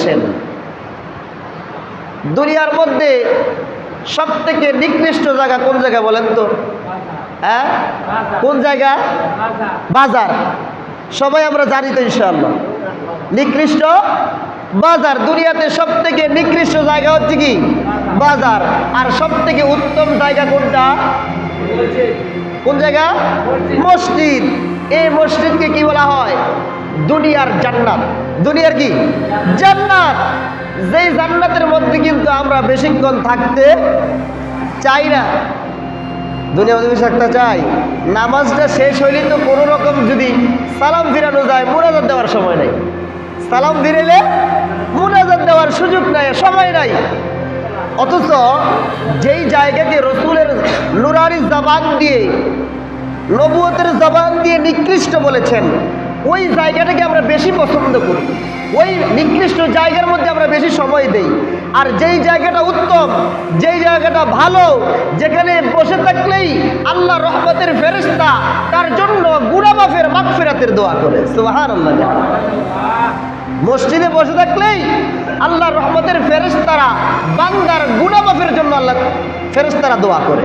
বলেছেন, দুনিয়ার মধ্যে সব থেকে নিকৃষ্ট জায়গা কোন জায়গা বলেন তো? হ্যাঁ, কোন জায়গা? বাজার। সবাই আমরা জানি তো ইনশাআল্লাহ, নিকৃষ্ট বাজার। দুনিয়াতে সব থেকে নিকৃষ্ট জায়গা হচ্ছে কি? বাজার। আর সব থেকে উত্তম জায়গা কোনটা? কোন জায়গা? মসজিদ। এই মসজিদকে কি বলা হয়? দুনিয়ার জান্নাত। দুনিয়ার কি? জান্নাত। যেই জান্নাতের মধ্যে কিন্তু আমরা বেশিক্ষণ থাকতে চাই না। দুনিয়া মধ্যে থাকতে চাই, নামাজটা শেষ হইলে তো কোনো রকম যদি সালাম ফিরানো যায়, মুনাজাত দেওয়ার সময় নাই। সালাম ফিরেলে মুনাজাত দেওয়ার সুযোগ নাই, সময় নাই। অথচ যেই জায়গাকে রসুলের নুরানি জবান দিয়ে, নবুয়তের জবান দিয়ে নিকৃষ্ট বলেছেন, ওই জায়গাটাকে আমরা বেশি পছন্দ করি, ওই নিকৃষ্ট জায়গার মধ্যে আমরা বেশি সময় দেই। আর যেই জায়গাটা উত্তম, যেই জায়গাটা ভালো, যেখানে বসে থাকলেই আল্লাহ রহমতের ফেরেশতা তার জন্য গুনাহ মাফের মাগফিরাতের দোয়া করে। সুবহানাল্লাহ। মসজিদে বসে থাকলেই আল্লাহ রহমতের ফেরেশতারা বান্দার গুনাহ মাফের জন্য আল্লাহ ফেরেশতারা দোয়া করে।